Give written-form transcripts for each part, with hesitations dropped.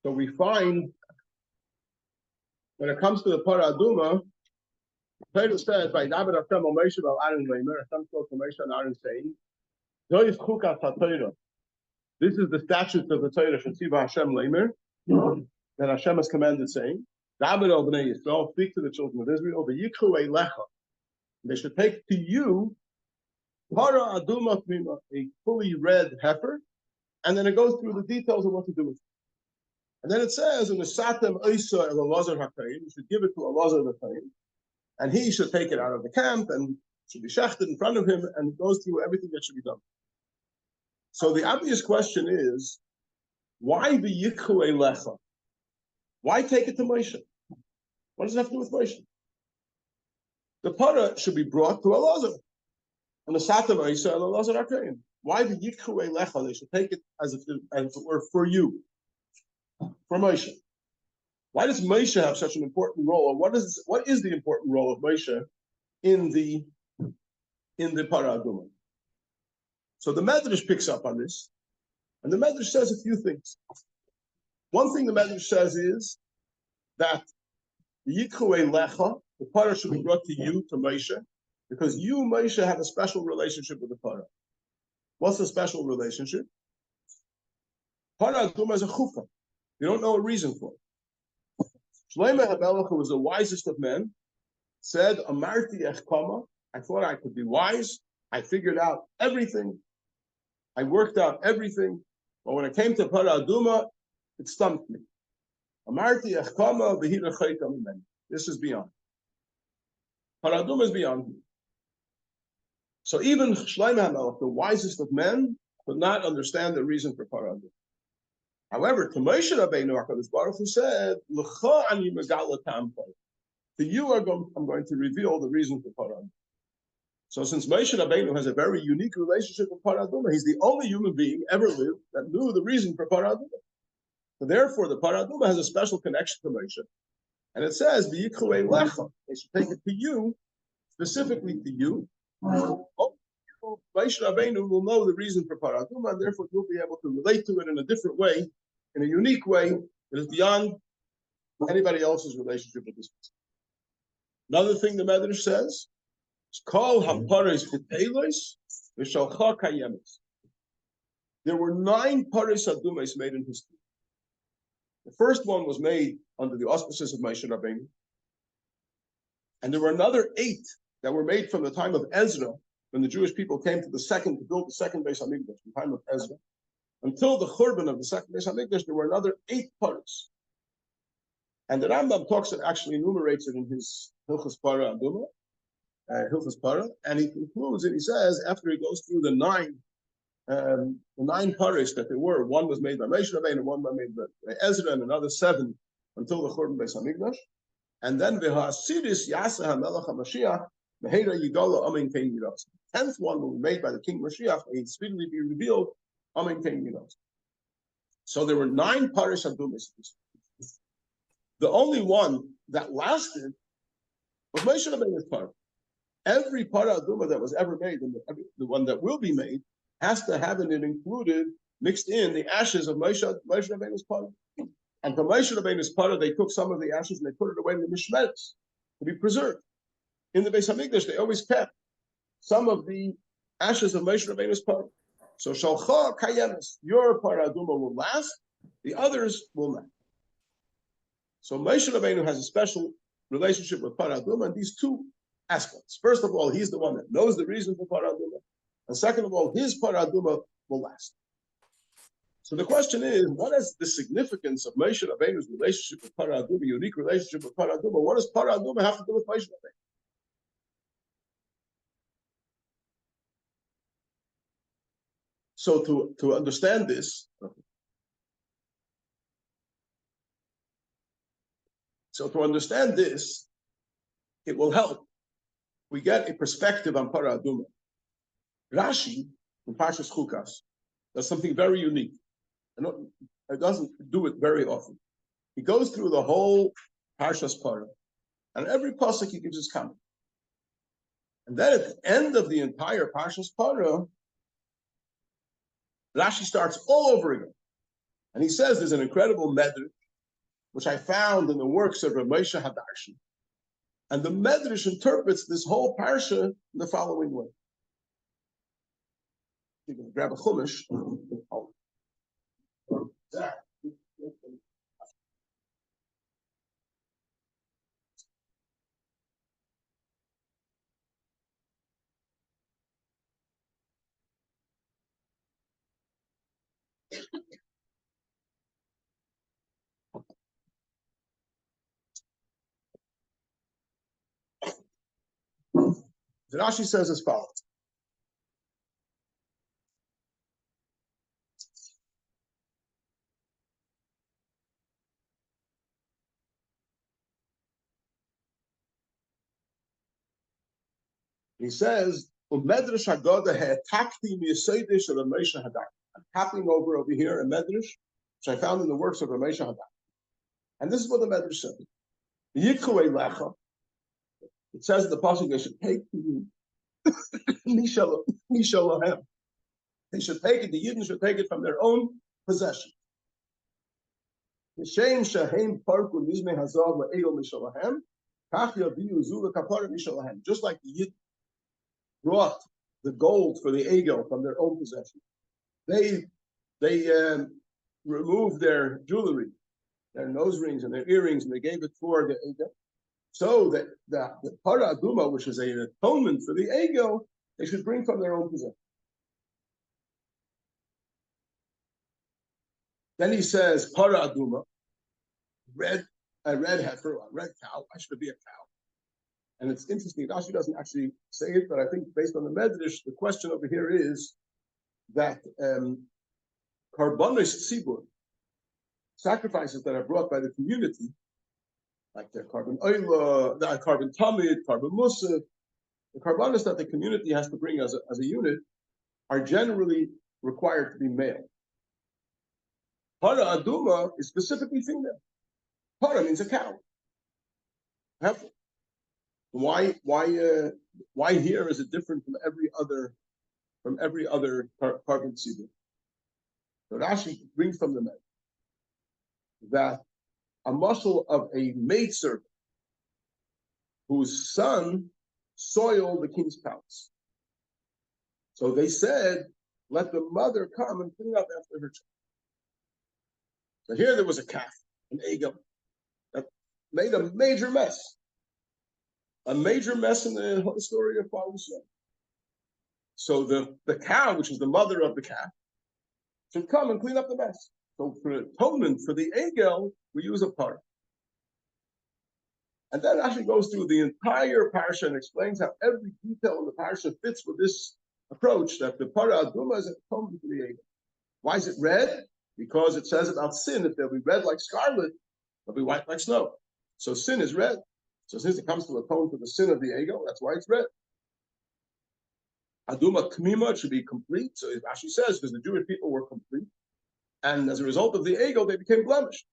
So we find when it comes to the Parah Aduma, Torah says by David Hashem al Moshe al Aaron Leimer, Hashem spoke to Moshe and Aaron saying, "Zois Chukat HaTorah." This is the statutes of the Torah. Shetziva Hashem Leimer, that Hashem has commanded, saying, "David al Bnei Yisrael, speak to the children of Israel, v'yikhu eilecha." They should take to you Parah Aduma Tmima, a fully red heifer, and then it goes through the details of what to do with it. And then it says, "In the Satem Isa El Elazar HaKayin," you should give it to Elazar the Kayin, and he should take it out of the camp and should be shechted in front of him, and it goes through everything that should be done. So the obvious question is, why the Yikhu Eilecha? Why take it to Moshe? What does it have to do with Moshe? The parah should be brought to Elazar, and the Satem Isa El Elazar HaKayin. Why the Yikhu Eilecha? They should take it as if it were for you. For Moshe. Why does Moshe have such an important role? Or what is the important role of Moshe in the Parah Aduma? So the Medrash picks up on this, and the Medrash says a few things. One thing the Medrash says is that the Yikhu Eilecha, the Parah should be brought to you, to Moshe, because you, Moshe, have a special relationship with the Parah. What's the special relationship? Parah Aduma is a chufah. You don't know a reason for it. Shlomo HaMelech, who was the wisest of men, said, "Amarti echkama." I thought I could be wise. I figured out everything. I worked out everything. But when it came to Parah Aduma, it stumped me. Amarti echkama v'hira chayta mimeni. This is beyond. Parah Aduma is beyond me. So even Shlomo HaMelech, the wisest of men, could not understand the reason for Parah Aduma. However, to Moshe Rabbeinu, HaKadosh Baruch Hu said, "L'cha ani megala tam parah." To you, I'm going to reveal the reason for Parah Aduma. So since Moshe Rabbeinu has a very unique relationship with Parah Aduma, he's the only human being ever lived that knew the reason for Parah Aduma. So therefore, the Parah Aduma has a special connection to Moshe. And it says, "V'yikhu eilecha." They should take it to you, specifically to you. Moshe Rabbeinu will know the reason for Parah Aduma, and therefore you'll be able to relate to it in a different way, in a unique way that is beyond anybody else's relationship with this person. Another thing the Medrash says is, "Kol haparos v'teilos v'shalcha kayemes." There were 9 paros adumes made in history. The first one was made under the auspices of Moshe Rabbeinu, and there were another 8 that were made from the time of Ezra, when the Jewish people came to build the second Beis Hamikdash, in the time of Ezra. Until the Churban of the second Beis Hamikdash, there were another 8 paros. And the Rambam actually enumerates it in his Hilchos Parah Aduma, Hilchos Parah, and he concludes and he says, after he goes through the 9 paros that there were, one was made by Moshe Rabbeinu, one was made by Ezra, and another 7 until the Churban Beis Hamikdash. And then v'ha'asidis yasa ha'melech ha'mashiach v'heira yigala amen kein yiras. 10th one will be made by the King Mashiach, and he'd speedily be revealed. Amen kein yiras. So there were 9 paros adumas. The only one that lasted was Moshe Rabbeinu's parah. Every parah aduma that was ever made, and the one that will be made, has to have in it included, mixed in, the ashes of Moshe Rabbeinu's parah. And for Moshe Rabbeinu's parah, they took some of the ashes and they put it away in the mishmeres to be preserved. In the Beis Hamikdash, they always kept some of the ashes of Moshe Rabbeinu's parah. So shalcha kayemes, your parah aduma will last, the others will not. So Moshe Rabbeinu has a special relationship with Parah Aduma in these 2 aspects. First of all, he's the one that knows the reason for Parah Aduma. And second of all, his Parah Aduma will last. So the question is, what is the significance of Moshe Rabbeinu's relationship with Parah Aduma, unique relationship with Parah Aduma? What does Parah Aduma have to do with Moshe Rabbeinu? So to understand this, it will help. We get a perspective on Parah Aduma. Rashi, in Parshas Chukat, does something very unique. It doesn't do it very often. He goes through the whole Parshas Parah, and every pasuk he gives his comment. And then at the end of the entire Parshas Parah, Rashi starts all over again. And he says there's an incredible medrash, which I found in the works of Rabbi Hadarshan. And the medrash interprets this whole parsha in the following way. You can grab a chumash. Rashi says as follows. He says, "Umedrash Haggadah ha'takti mi'aseidish of Ramesha Hadak." I'm tapping over here a medrash, which I found in the works of Ramesha Hadak. And this is what the medrash says. Yikhuei lecha. It says in the pasuk they should take Mishalahem. They should take it. The Yidden should take it from their own possession. Just like the Yid brought the gold for the egel from their own possession, they removed their jewelry, their nose rings and their earrings, and they gave it for the egel. So that the para aduma, which is an atonement for the egel, they should bring from their own possession. Then he says, para aduma, a red heifer, a red cow. Why should it be a cow? And it's interesting. Rashi doesn't actually say it, but I think based on the medrash, the question over here is that karbanos tzibur, sacrifices that are brought by the community, like the carbon oila, the carbon tamid, carbon musaf, the karbanos that the community has to bring as a unit, are generally required to be male. Para aduma is specifically female. Para means a cow. Heifer. Why here is it different from every other carbon tzibur? So Rashi brings from the men that a muscle of a maidservant whose son soiled the king's palace. So they said, let the mother come and clean up after her child. So here there was a calf, an egel, that made a major mess in the whole story of Parshas. So the cow, which is the mother of the calf, should come and clean up the mess. So for atonement for the egel, we use a parah. And that actually goes through the entire parsha and explains how every detail in the parsha fits with this approach that the parah aduma is an atonement for the egel. Why is it red? Because it says about sin, if they'll be red like scarlet, they'll be white like snow. So sin is red. So since it comes to atone for the sin of the egel, that's why it's red. Aduma kmima, it should be complete. So Rashi says, because the Jewish people were complete, and as a result of the egel, they became blemished.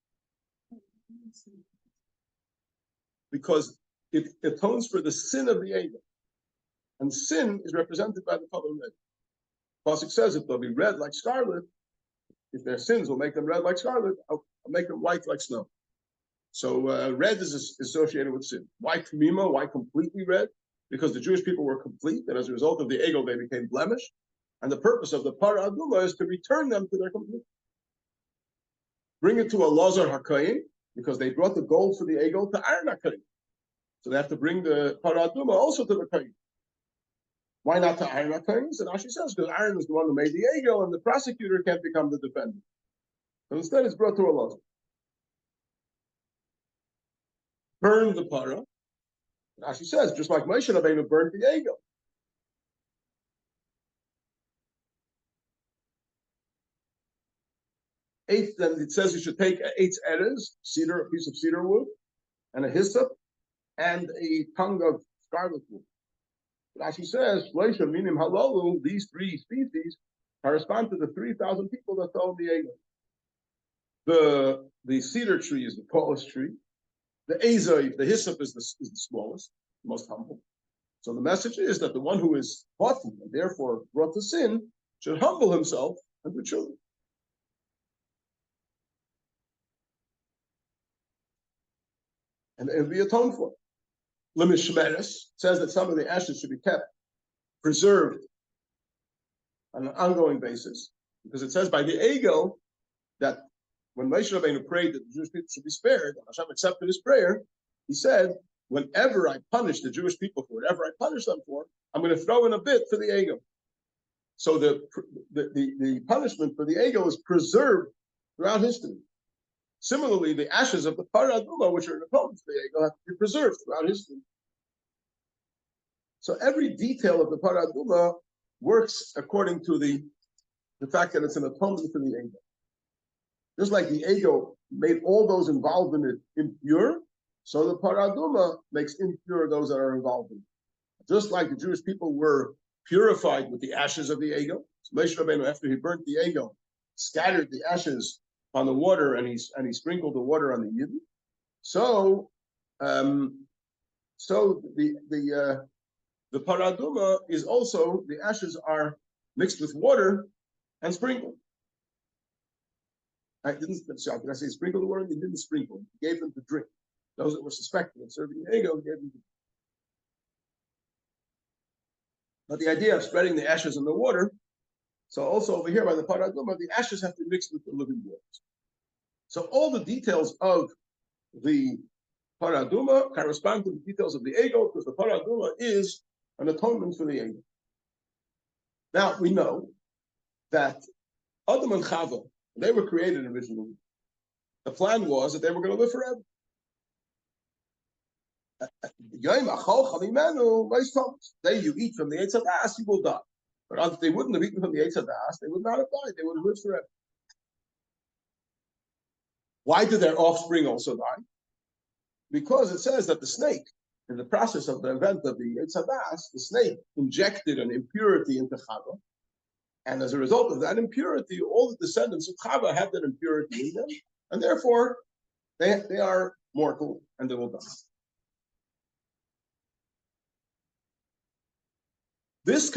Because it atones for the sin of the egel. And sin is represented by the color red. Pasuk says, if they'll be red like scarlet, if their sins will make them red like scarlet, I'll make them white like snow. So red is associated with sin. Why kmima? Why completely red? Because the Jewish people were complete, and as a result of the egel, they became blemished. And the purpose of the para aduma is to return them to their complete. Bring it to a lazar hakayim, because they brought the gold for the egel to Aaron hakayim. So they have to bring the para aduma also to the kayim. Why not to Aaron hakayim? And Rashi says, because Aaron is the one who made the egel, and the prosecutor can't become the defendant. So instead, it's brought to a lazar. Burn the para. Rashi says, just like Moshe Rabbeinu burned the egel. Then it says you should take 8 eres, cedar, a piece of cedar wood, and a hyssop, and a tongue of scarlet wood. Rashi says, minim halalu, these 3 species correspond to the 3,000 people that fell in the egel. The cedar tree is the tallest tree. The azoi, the hyssop, is the smallest, most humble. So the message is that the one who is haughty and therefore brought to sin should humble himself and the children. and it will be atoned for. Lemishmeres says that some of the ashes should be kept preserved on an ongoing basis, because it says by the Egel that when Moshe Rabbeinu prayed that the Jewish people should be spared, and Hashem accepted his prayer, he said, whenever I punish the Jewish people for whatever I punish them for, I'm going to throw in a bit for the Egel. So the punishment for the Egel is preserved throughout history. Similarly, the ashes of the Parah Aduma, which are an opponent for the Egel, have to be preserved throughout history. So every detail of the Parah Aduma works according to the fact that it's an atonement for the Egel. Just like the Egel made all those involved in it impure, so the Parah Aduma makes impure those that are involved in it. Just like the Jewish people were purified with the ashes of the Egel, so Moshe Rabbeinu, after he burnt the Egel, scattered the ashes on the water, and he sprinkled the water on the Yidden. So, the Parah Aduma is also, the ashes are mixed with water and sprinkled. Did I say sprinkle the water? He didn't sprinkle. He gave them to drink. Those that were suspected of serving the Egel, he gave them to drink. But the idea of spreading the ashes in the water, so also over here by the Parah Aduma, the ashes have to mix with the living waters. So all the details of the Parah Aduma correspond to the details of the Egel, because the Parah Aduma is an atonement for the Egel. Now we know that Adam and Chava, they were created originally. The plan was that they were going to live forever. The day you eat from the Eitz Hadas, you will die. But if they wouldn't have eaten from the Eitz Hadas, they would not have died. They would have lived forever. Why did their offspring also die? Because it says that the snake, in the process of the event of the Eitz Hadas, the snake injected an impurity into Chava. And as a result of that impurity, all the descendants of Chava have that impurity in them. And therefore, they are mortal and they will die. This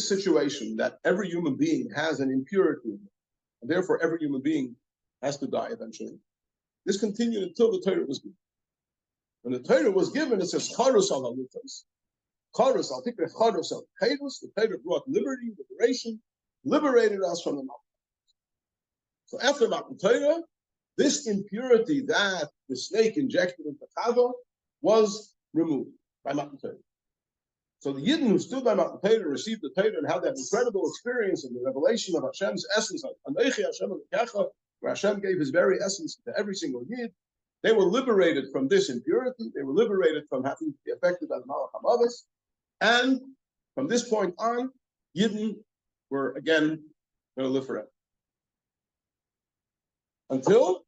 situation that every human being has an impurity, and therefore every human being has to die eventually. This continued until the Torah was given. When the Torah was given, it says, Charus al halutas. Charus al tikre charus al chayrus. The Torah brought liberty, liberation, liberated us from the mountain. So after Matan Torah, this impurity that the snake injected into Chava was removed by Matan Torah. So the Yidden who stood by Matan Torah received the Torah and had that incredible experience of the revelation of Hashem's essence, Anochi Hashem Elokecha, where Hashem gave his very essence to every single Yid. They were liberated from this impurity. They were liberated from having to be affected by the Malach HaMavis. And from this point on, Yidden were again going to live forever. Until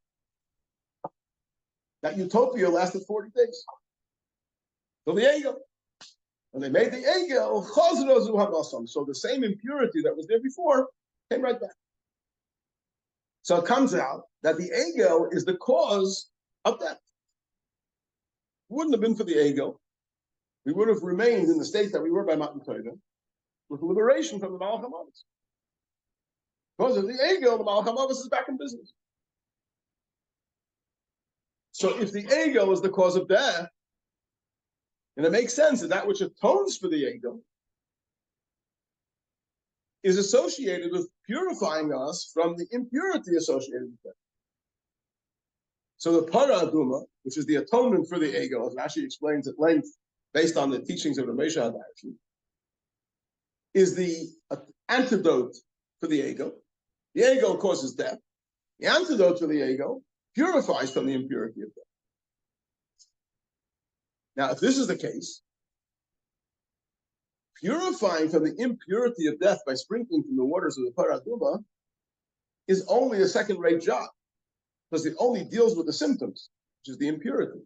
that utopia lasted 40 days. Till the Egel. When they made the Egel, so the same impurity that was there before came right back. So it comes out that the Egel is the cause of death. It wouldn't have been for the Egel. We would have remained in the state that we were by Matan Torah with liberation from the Malach HaMavis. Because of the Egel, the Malach HaMavis is back in business. So if the Egel is the cause of death, and it makes sense that which atones for the Egel is associated with purifying us from the impurity associated with death. So the Parah Aduma, which is the atonement for the Egel, as Rashi explains at length, based on the teachings of the Moshe Hadarshan, is the antidote for the Egel. The Egel causes death. The antidote for the Egel purifies from the impurity of death. Now, if this is the case, purifying from the impurity of death by sprinkling from the waters of the Parah Aduma is only a second-rate job, because it only deals with the symptoms, which is the impurity.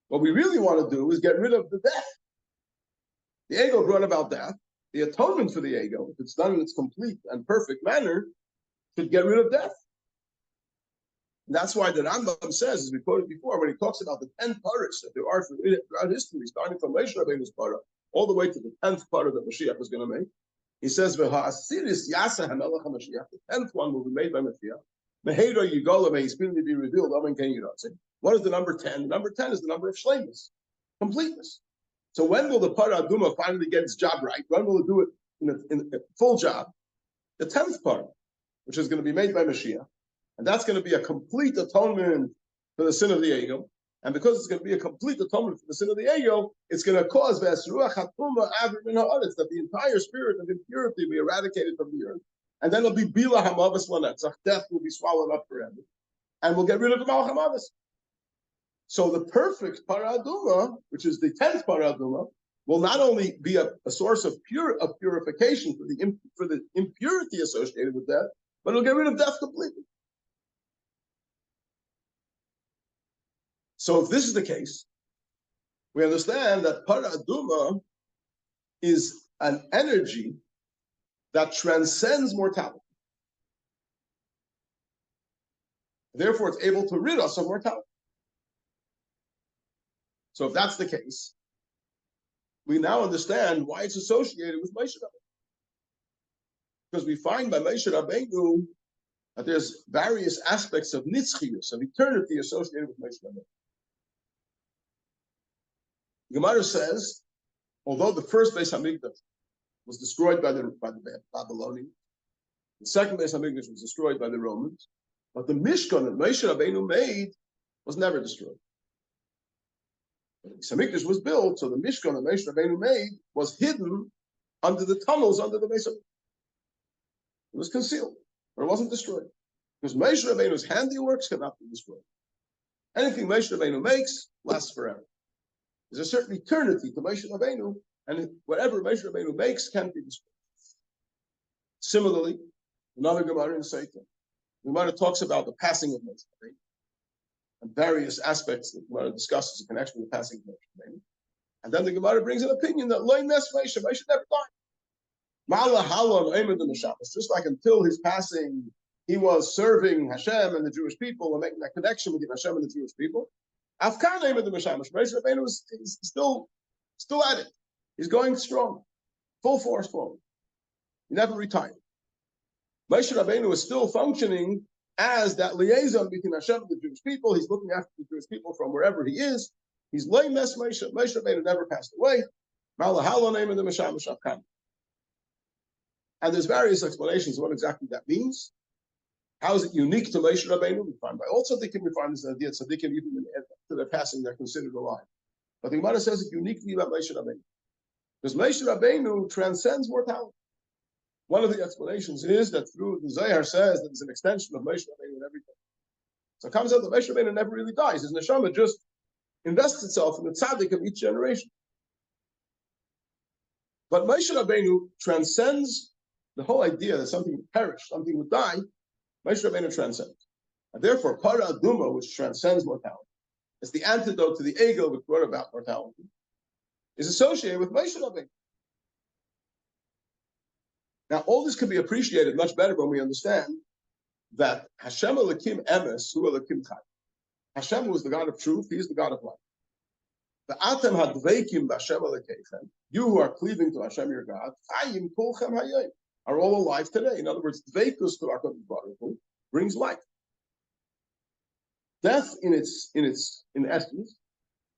What we really want to do is get rid of the death. The Egel brought about death. The atonement for the Egel, if it's done in its complete and perfect manner, should get rid of death. And that's why the Rambam says, as we quoted before, when he talks about the 10 paras that there are throughout history, starting from Moshe Rabbeinu's parah, all the way to the 10th parah that Mashiach was going to make, he says, the 10th one will be made by Mashiach. Mehedo Yigola, may he speedily be revealed. What is the number 10? The number 10 is the number of shleimus, completeness. So when will the Parah Aduma finally get its job right? When will it do it in a full job? The 10th Parah, which is going to be made by Mashiach. And that's going to be a complete atonement for the sin of the ego. And because it's going to be a complete atonement for the sin of the ego, it's going to cause that the entire spirit of impurity be eradicated from the earth. And then it'll be Bila Hamavas Lanetzach. Death will be swallowed up forever. And we'll get rid of the Malach Hamavas. So the perfect Parah Aduma, which is the 10th Parah Aduma, will not only be a source of purification for the impurity associated with death, but it'll get rid of death completely. So if this is the case, we understand that Parah Aduma is an energy that transcends mortality. Therefore, it's able to rid us of mortality. So if that's the case, we now understand why it's associated with Moshe Rabbeinu. Because we find by Moshe Rabbeinu that there's various aspects of nitzchius, of eternity associated with Moshe Rabbeinu. Gemara says, although the first Beis Hamikdash was destroyed by the Babylonians, the second Beis Hamikdash was destroyed by the Romans, but the Mishkan that Moshe Rabbeinu made was never destroyed. The Beis Hamikdash was built, so the Mishkan that Moshe Rabbeinu made was hidden under the tunnels under the Beis Hamikdash. It was concealed, but it wasn't destroyed. Because Moshe Rabbeinu's handiworks cannot be destroyed. Anything Moshe Rabbeinu makes lasts forever. There's a certain eternity to Moshe Rabbeinu, and whatever Moshe Rabbeinu makes can't be destroyed. Similarly, another Gemara in Satan, the Gemara talks about the passing of Moshe Rabbeinu and various aspects that the Gemara discusses in connection with the passing of Moshe Rabbeinu. And then the Gemara brings an opinion that Lo Nes Moshe never died. Just like until his passing, he was serving Hashem and the Jewish people and making that connection between Hashem and the Jewish people. Afkan Eimad the Meshamash. Moshe Rabbeinu is still at it. He's going strong, full force forward. He never retired. Moshe Rabbeinu is still functioning as that liaison between Hashem and the Jewish people. He's looking after the Jewish people from wherever he is. He's Lo Nes Moshe. Moshe Rabbeinu never passed away. Malahalo Eimad the Meshamash Afkan. And there's various explanations of what exactly that means. How is it unique to Moshe Rabbeinu? We find by all tzaddikim, we find this idea that tzaddikim, even after their passing, they're considered alive. But the Gemara says it uniquely about Moshe Rabbeinu. Because Moshe Rabbeinu transcends mortality. One of the explanations is that through the Zohar says that it's an extension of Moshe Rabbeinu and everything. So it comes out that Moshe Rabbeinu never really dies. His neshama just invests itself in the tzaddik of each generation. But Moshe Rabbeinu transcends the whole idea that something would perish, something would die. Moshe Rabbeinu transcends. And therefore, Parah Aduma, which transcends mortality, is the antidote to the ego which brought about mortality, is associated with Moshe Rabbeinu. Now, all this can be appreciated much better when we understand that Hashem Elokim Emes, Hu Elokim Chai. Hashem was the God of truth, He is the God of life. The Atem Hadveikim B'Hashem Elokeichem, you who are cleaving to Hashem your God, Chayim Kulchem Hayayim, are all alive today. In other words, Dveikus to HaKadosh Baruch Hu brings life. Death in essence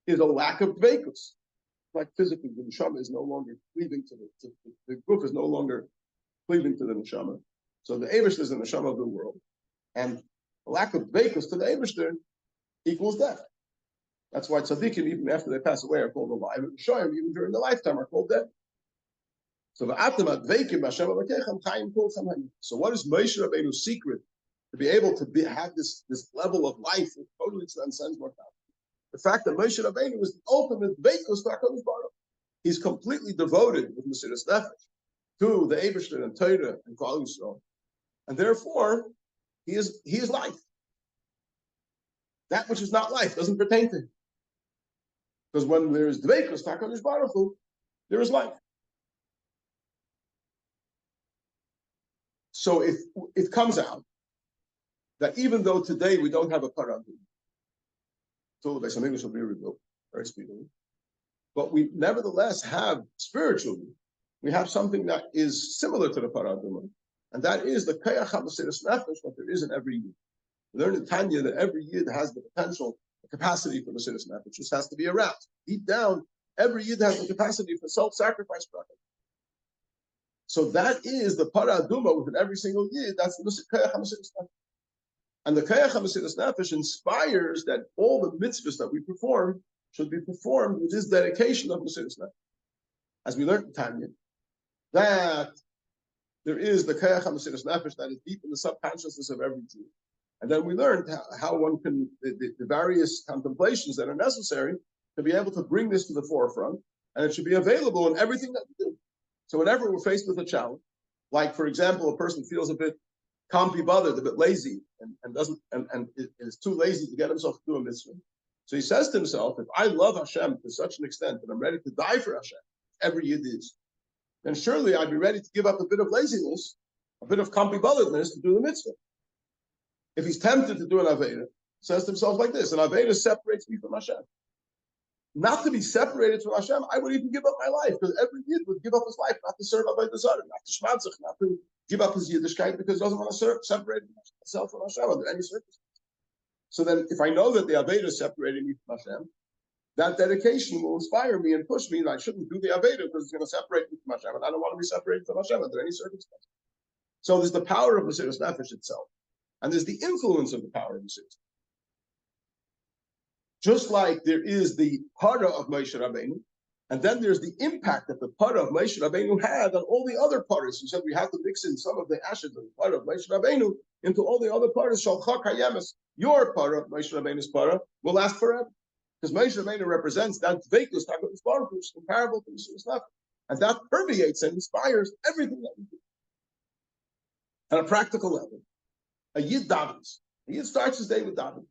is a lack of Dveikus. Like physically, the neshama is no longer cleaving to the guf is no longer cleaving to the neshama. So the Eibushter is the neshama of the world, and a lack of Dveikus to the Eibushter equals death. That's why tzaddikim, even after they pass away, are called alive, and shoyim, even during the lifetime, are called dead. So what is Moshe Rabbeinu's secret to be able to have this level of life that totally transcends mortality? The fact that Moshe Rabbeinu is the ultimate Veikus to HaKadosh Baruch. He's completely devoted with Mesiras Nefesh to the Eibushter and Torah and Klal Yisrael, and therefore he is life. That which is not life doesn't pertain to him, because when there is Veikus to HaKadosh Baruch Hu, there is life. So if it comes out that even though today we don't have a Parah Aduma, so the Beis Hamikdash will be rebuilt very speedily, but we nevertheless have spiritually, we have something that is similar to the Parah Aduma, and that is the Kayach HaMesiras Nefesh that there is in every youth. We learn in Tanya that every yid has the potential, the capacity for Mesiras Nefesh. It just has to be aroused. Deep down, every yid has the capacity for self-sacrifice. So that is the para aduma within every single yid. That's the Kayach HaMesiras Nefesh. And the Kayach HaMesiras Nefesh inspires that all the mitzvahs that we perform should be performed with this dedication of Mesiras Nefesh. As we learned in Tanya, that there is the Kayach HaMesiras Nefesh that is deep in the subconsciousness of every Jew. And then we learned how one can, the various contemplations that are necessary to be able to bring this to the forefront, and it should be available in everything that we do. So whenever we're faced with a challenge, like for example, a person feels a bit comfy bothered, a bit lazy, and is too lazy to get himself to do a mitzvah. So he says to himself, if I love Hashem to such an extent that I'm ready to die for Hashem, every yid is, then surely I'd be ready to give up a bit of laziness, a bit of comfy botheredness to do the mitzvah. If he's tempted to do an Aveda, says to himself like this, an Aveda separates me from Hashem. Not to be separated from Hashem, I would even give up my life, because every yid would give up his life, not to serve Avodah Zarah, not to shmatzach, not to give up his Yiddishkeit, because he doesn't want to separate himself from Hashem under any circumstance. So then, if I know that the Aveda is separating me from Hashem, that dedication will inspire me and push me that I shouldn't do the Aveda because it's going to separate me from Hashem, and I don't want to be separated from Hashem under any circumstance. So there's the power of Mesiras Nefesh itself. And there's the influence of the power of the system. Just like there is the para of Moshe Rabbeinu, and then there's the impact that the para of Moshe Rabbeinu had on all the other paras. We said we have to mix in some of the ashes of the para of Moshe Rabbeinu into all the other paras. Shalcha Kayemes, your para, Moshe Rabbeinu's para, will last forever. Because Moshe Rabbeinu represents that Dveikus, which is comparable to Mesiras Nefesh. And that permeates and inspires everything that we do. On a practical level. A yid davens. A yid starts his day with davening.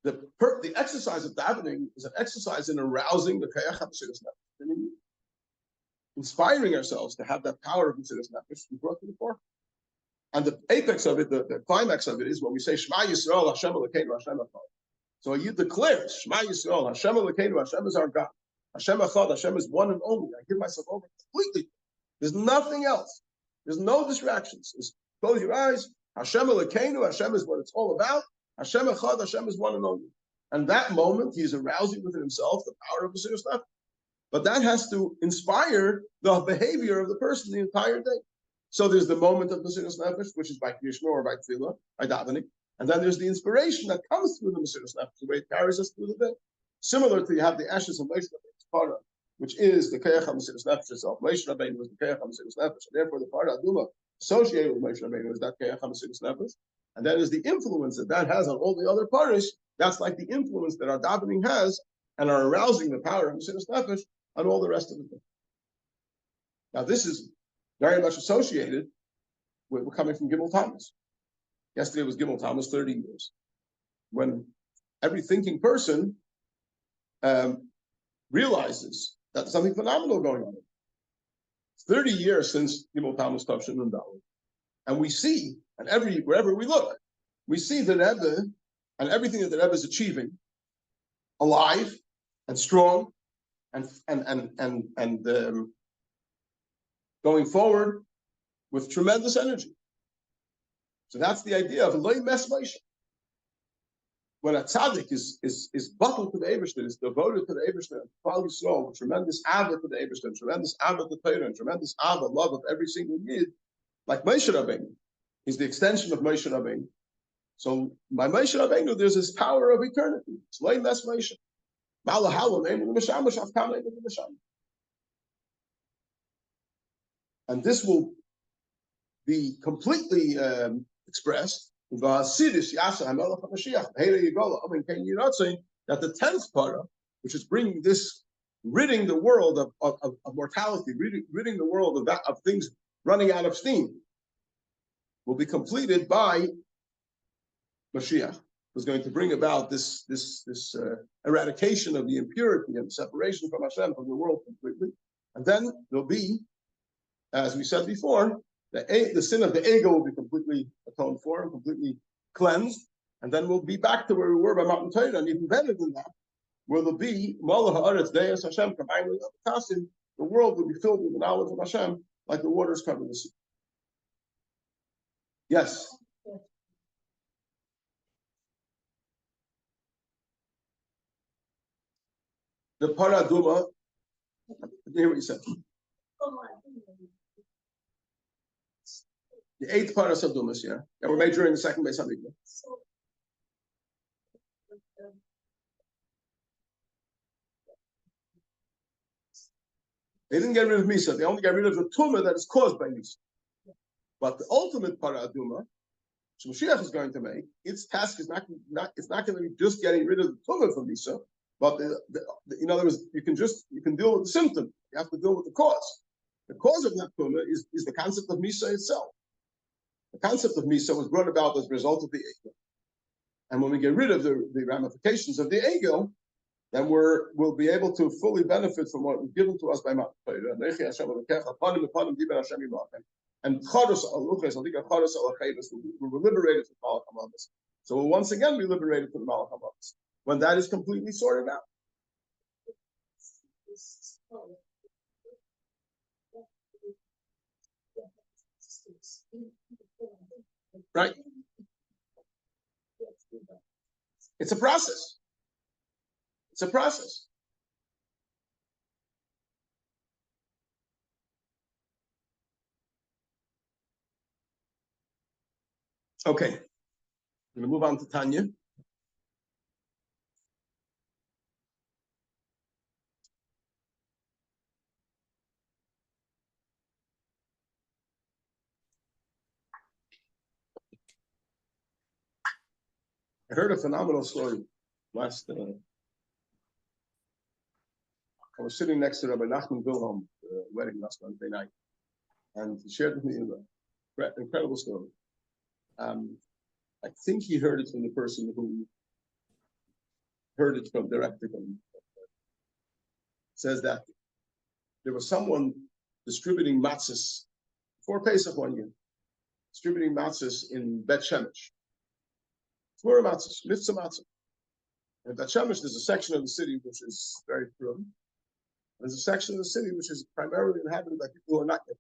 The exercise of davening is an exercise in arousing the Kayach HaMesiras Nefesh, inspiring ourselves to have that power of Mesiras Nefesh to be brought to the fore. And the apex of it, the climax of it, is when we say Shema Yisrael, Hashem Elokeinu, Hashem Echad. So a yid declares Shema Yisrael, Hashem Elokeinu, Hashem is our God. Hashem Echad, Hashem is one and only. I give myself over completely. There's nothing else. There's no distractions. Just close your eyes. Hashem Elokeinu, Hashem is what it's all about. Hashem Echad, Hashem is one and only. And that moment, he is arousing within himself the power of Mesiras Nefesh. But that has to inspire the behavior of the person the entire day. So there's the moment of Mesiras Nefesh, which is by Krishma or by Tefillah, by davening. And then there's the inspiration that comes through the Mesiras Nefesh, the way it carries us through the day. Similar to you have the ashes of Moshe Rabbeinu's para, which is the Kayach HaMesiras Nefesh itself. Moshe Rabbeinu was the Kayach HaMesiras Nefesh. And therefore, the para Aduma associated with Moshe Rabbeinu is that Kayach HaMesiras Nefesh. And that is the influence that that has on all the other paras. That's like the influence that our davening has and are arousing the power of Mesiras Nefesh on all the rest of the thing. Now, this is very much associated with coming from Gimel Tammuz. Yesterday was Gimel Tammuz, 30 years. When every thinking person realizes that there's something phenomenal going on. It's 30 years since Gimel Tammuz Tavshin and Dalit. And we see, and wherever we look, we see the Rebbe and everything that the Rebbe is achieving alive and strong and going forward with tremendous energy. So that's the idea of loy mes Moshe. When a tzaddik is bottled to the Eibishter, is devoted to the Eibishter, probably slow, with tremendous ava to the Eibishter, tremendous ava to Torah, and tremendous ava, love of every single yid, like Moshe Rabbeinu. He's the extension of Moshe Rabbeinu. So by Moshe Rabbeinu, there's this power of eternity. It's loy mes Moshe. And this will be completely expressed that the 10th para, which is bringing this, ridding the world of mortality, ridding the world of things running out of steam, will be completed by Mashiach, who's going to bring about this eradication of the impurity and separation from Hashem, from the world completely. And then there'll be, as we said before, the sin of the ego will be completely atoned for and completely cleansed. And then we'll be back to where we were by Mount Torah, and even better than that, where there'll be Malach Haaretz Deus Hashem combined with the world will be filled with the knowledge of Hashem like the waters cover the sea. Yes. The paraduma. Hear what you said. The 8th Parshas of Dumas, yeah, that were made during the second Beis Hamikdash. They didn't get rid of Misa. They only got rid of the tumah that is caused by Misa. But the ultimate paraduma, which Mashiach is going to make, its task is not it's not going to be just getting rid of the tumah from Misa, but in other words, you can deal with the symptom. You have to deal with the cause. The cause of that tumah is the concept of Misa itself. The concept of Misa was brought about as a result of the ego. And when we get rid of the ramifications of the ego, then we'll be able to fully benefit from what was given to us by Matan Torah. And we were liberated from Malach HaMavis. So we'll once again be liberated from Malach HaMavis when that is completely sorted out. Right? It's a process. It's a process. Okay. I'm going to move on to Tanya. I heard a phenomenal story last. I was sitting next to Rabbi Nachman Wilhelm wedding last Wednesday night, and he shared with me an incredible story. I think he heard it from the person who heard it from directly from him. Says that there was someone distributing matzahs before Pesach one year, distributing matzahs in Bet Shemesh. Four matzahs, mitzvah matzah. In Bet Shemesh, there's a section of the city which is very pure. There's a section of the city which is primarily inhabited by people who are not yet.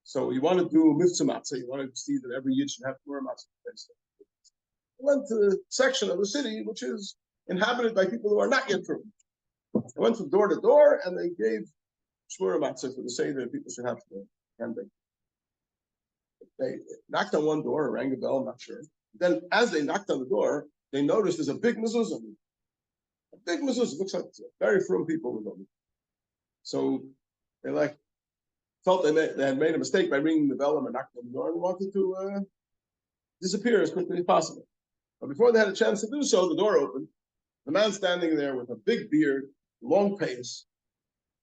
So you want to do mitzvah matzah, you want to see that every yid should have four matzah. I went to the section of the city which is inhabited by people who are not yet pure. I went from door to door, and they gave shmura matzah for the say that people should have to hand. They knocked on one door, rang a bell, I'm not sure. Then, as they knocked on the door, they noticed there's a big mezuzah. A big mezuzah. Looks like very frum people with them. So they felt they had made a mistake by ringing the bell and knocking on the door, and wanted to disappear as quickly as possible. But before they had a chance to do so, the door opened. The man standing there with a big beard, long face,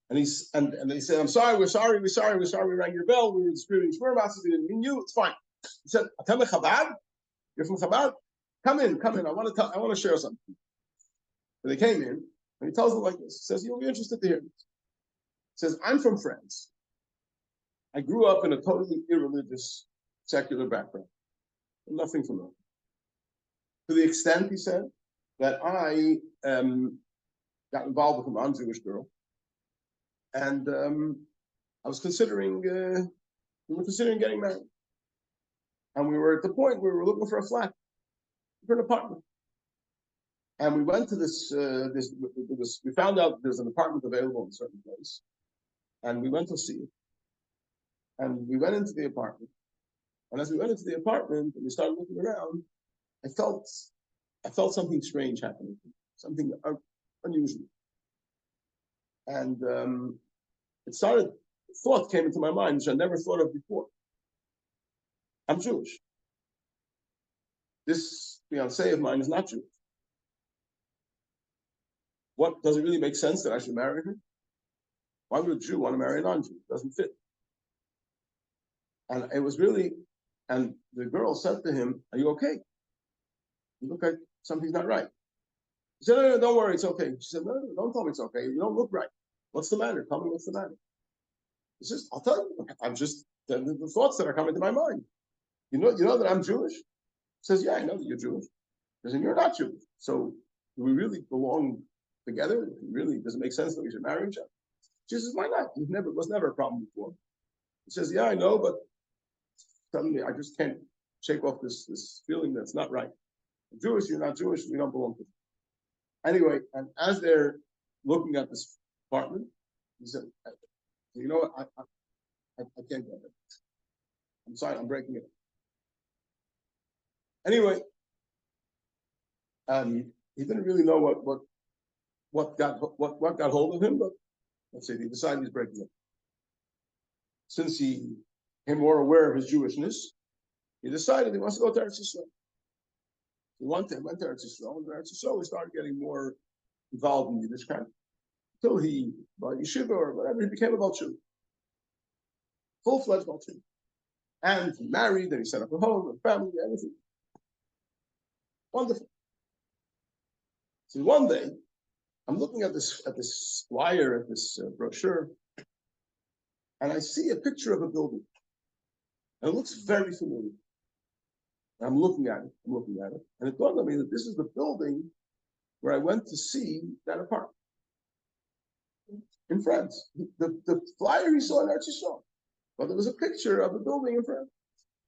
and they said, "I'm sorry, we rang your bell, we were distributing shmur matzahs, we didn't mean you, it's fine." He said, "Atem Chabad? You're from Chabad? Come in, I want to share something." And they came in, and he tells them like this. He says, "You'll be interested to hear this." He says, "I'm from France. I grew up in a totally irreligious, secular background. Nothing from that. To the extent," he said, "that I got involved with a non-Jewish girl, and I was considering, we were considering getting married. And we were at the point where we were looking for a flat, for an apartment. And we went to we found out there's an apartment available in a certain place. And we went to see it. And we went into the apartment. And as we went into the apartment and we started looking around, I felt something strange happening, something unusual. And thought came into my mind, which I never thought of before. I'm Jewish. This fiancée of mine is not Jewish. What, does it really make sense that I should marry her? Why would a Jew want to marry a non-Jew? It doesn't fit. And it was really, and the girl said to him, "Are you okay? You look like something's not right." He said, "No, don't worry, it's okay." She said, "No, don't tell me it's okay. You don't look right. What's the matter? Tell me what's the matter." He says, "I'll tell you. I'm just the thoughts that are coming to my mind. You know that I'm Jewish?" He says, "Yeah, I know that you're Jewish." He says, "You're not Jewish. So do we really belong together? Really, does it make sense that we should marry each other?" She says, "Why not? It was never a problem before." He says, "Yeah, I know, but suddenly I just can't shake off this feeling that's not right. I'm Jewish, you're not Jewish, we don't belong together." Anyway, and as they're looking at this apartment, he said, you know what, I can't get it. I'm sorry, I'm breaking it. Anyway, he didn't really know what got hold of him, but let's say he decided he's breaking it. Since he became more aware of his Jewishness, he decided he wants to go to Eretz Yisrael. He went to Eretz Yisrael, and Eretz Yisrael he started getting more involved in Yiddish kind until he, by yeshiva or whatever, he became a Balchuk. Full-fledged Balchuk. And he married, then he set up a home, a family, everything. Wonderful. So one day, I'm looking at this flyer, at this brochure, and I see a picture of a building. And it looks very familiar. And I'm looking at it, and it dawned on me that this is the building where I went to see that apartment in France. The flyer he saw in Eretz Yisrael, but there was a picture of the building in France.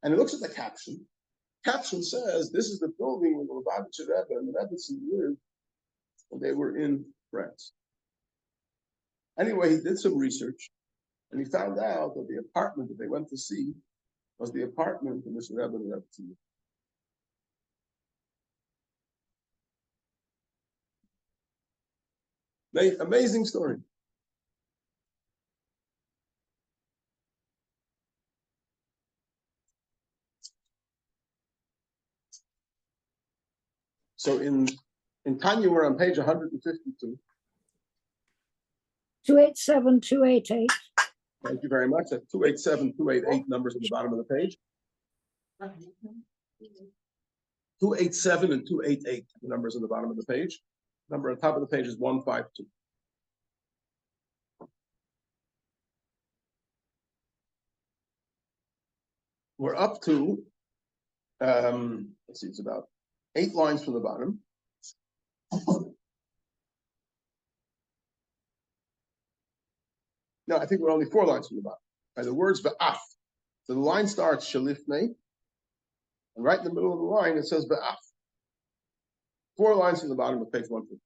And it looks at the caption. Caption says, this is the building where the Lubavitcher Rebbe and the Rebbetzin lived when they were in France. Anyway, he did some research, and he found out that the apartment that they went to see was the apartment in which the Rebbe and the Rebbetzin lived. Amazing story. So in Tanya, we're on page 152. 287, 288. Thank you very much. That's 287, 288 numbers on the bottom of the page. 287 and 288, the numbers on the bottom of the page. Number on top of the page is 152. We're up to, let's see, it's about 8 lines from the bottom. No, I think we're only 4 lines from the bottom. By the words ba'af. So the line starts shalifnei, and right in the middle of the line it says ba'af. 4 lines from the bottom of page 150.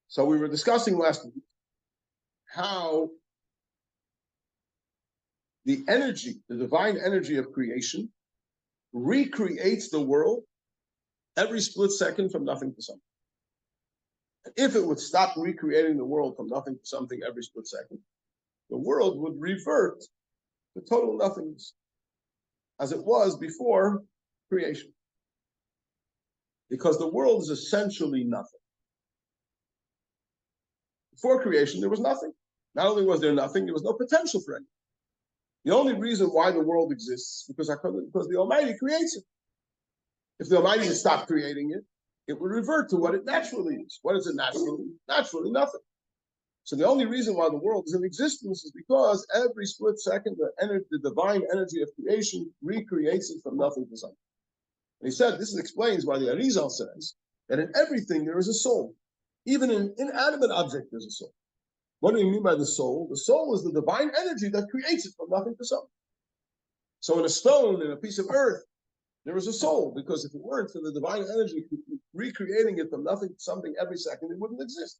So we were discussing last week how the energy, the divine energy of creation, recreates the world every split second from nothing to something. If it would stop recreating the world from nothing to something every split second, the world would revert to total nothingness as it was before creation. Because the world is essentially nothing. Before creation, there was nothing. Not only was there nothing, there was no potential for anything. The only reason why the world exists is because the Almighty creates it. If the Almighty had stopped creating it, it would revert to what it naturally is. What is it naturally? Naturally nothing. So the only reason why the world is in existence is because every split second, the divine energy of creation recreates it from nothing to something. And he said, this explains why the Arizal says that in everything there is a soul. Even in inanimate object, there's a soul. What do you mean by the soul? The soul is the divine energy that creates it from nothing to something. So in a stone, in a piece of earth, there is a soul, because if it weren't for the divine energy recreating it from nothing to something every second, it wouldn't exist.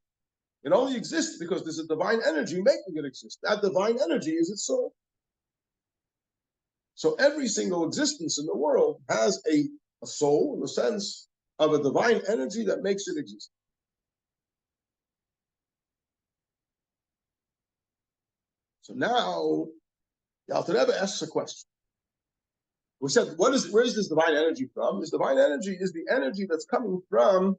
It only exists because there's a divine energy making it exist. That divine energy is its soul. So every single existence in the world has a soul in the sense of a divine energy that makes it exist. So now, the Alter Rebbe asks a question. We said, where is this divine energy from? This divine energy is the energy that's coming from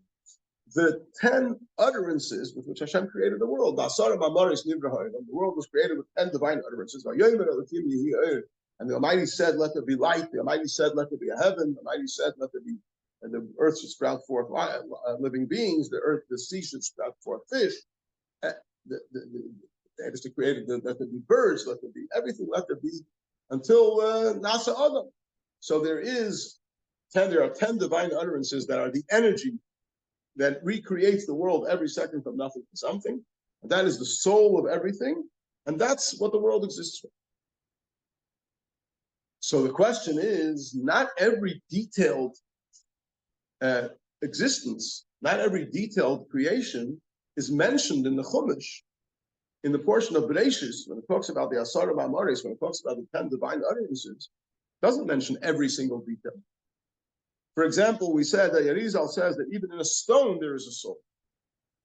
the 10 utterances with which Hashem created the world. The world was created with 10 divine utterances. And the Almighty said, let there be light. The Almighty said, let there be a heaven. The Almighty said, let there be, and the earth should sprout forth living beings. The sea should sprout forth fish. They just created, let there be birds, let there be everything, let there be, until Nasa Adam. So there are 10 divine utterances that are the energy that recreates the world every second from nothing to something. And that is the soul of everything. And that's what the world exists for. So the question is, not every detailed existence Not every detailed creation is mentioned in the Chumash, in the portion of Bereshis, when it talks about the Asara Ma'amaris, when it talks about the 10 divine utterances, doesn't mention every single detail. For example, we said that Yerizal says that even in a stone there is a soul.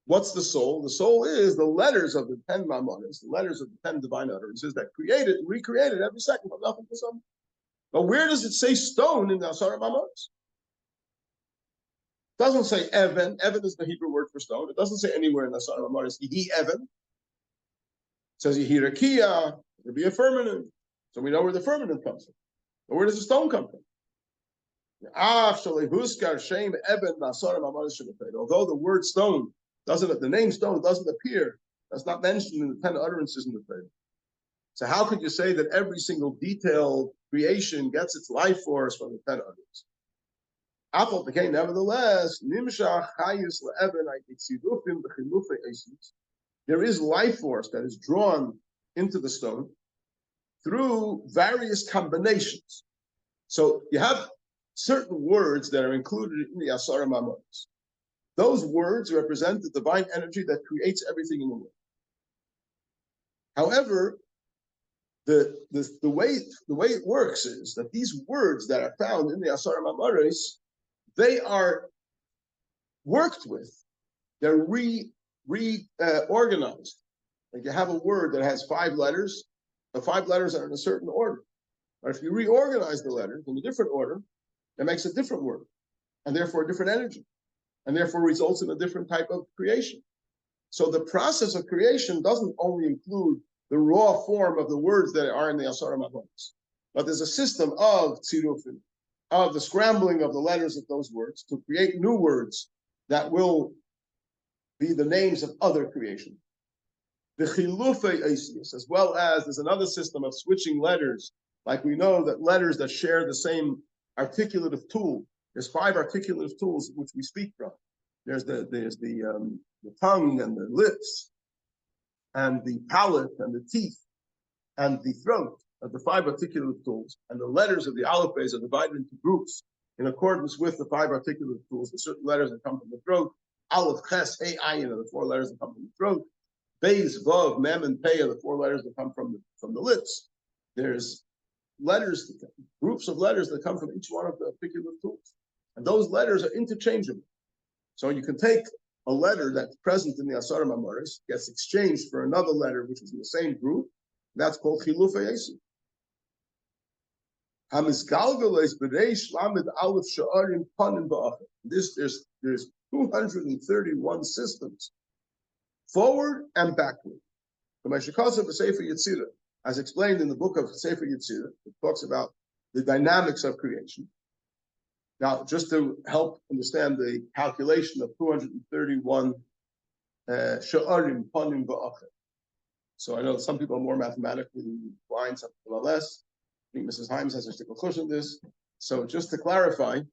What's the soul? The soul is the letters of the 10 Ma'amaris, the letters of the 10 divine utterances that created and recreated every second from nothing to something. But where does it say stone in the Asara Ma'amaris? It doesn't say Evan. Evan is the Hebrew word for stone. It doesn't say anywhere in the Asara Ma'amaris, Yehi Evan. It says Yehi Rakia, it'll be a firmament. So we know where the firmament comes from. But where does the stone come from? Although the word stone doesn't, the name stone doesn't appear, that's not mentioned in the 10 utterances in the Torah. So how could you say that every single detailed creation gets its life force from the 10 utterances? Nevertheless, there is life force that is drawn into the stone through various combinations. So you have certain words that are included in the Asara Ma'amaris. Those words represent the divine energy that creates everything in the world. However, the way it works is that these words that are found in the Asara Ma'amaris, they are worked with, they're organized. Like you have a word that has 5 letters, the 5 letters are in a certain order. But if you reorganize the letters in a different order, it makes a different word, and therefore a different energy, and therefore results in a different type of creation. So the process of creation doesn't only include the raw form of the words that are in the Asara Ma'amaris, but there's a system of tzirufim, of the scrambling of the letters of those words to create new words that will be the names of other creation. The chilufei eisius, as well as there's another system of switching letters, like we know that letters that share the same articulative tool. There's 5 articulative tools which we speak from. There's the tongue and the lips, and the palate and the teeth, and the throat of the 5 articulative tools. And the letters of the alphabets are divided into groups in accordance with the 5 articulative tools. There's certain letters that come from the throat. Aleph, Ches, Hey, Ayin are the 4 letters that come from the throat. Beis, Vav, Mem, and Pei are the 4 letters that come from the lips. There's letters, groups of letters that come from each one of the articulative tools. And those letters are interchangeable. So you can take a letter that's present in the Asara Ma'amaris, gets exchanged for another letter which is in the same group. That's called Chilufei Eisi. There's 231 systems, forward and backward. As explained in the book of Sefer Yetzirah, it talks about the dynamics of creation. Now, just to help understand the calculation of 231 sha'arim, panim, va'achim. So I know some people are more mathematically inclined, some people are less. I think Mrs. Himes has a shtickle chush in this. So just to clarify,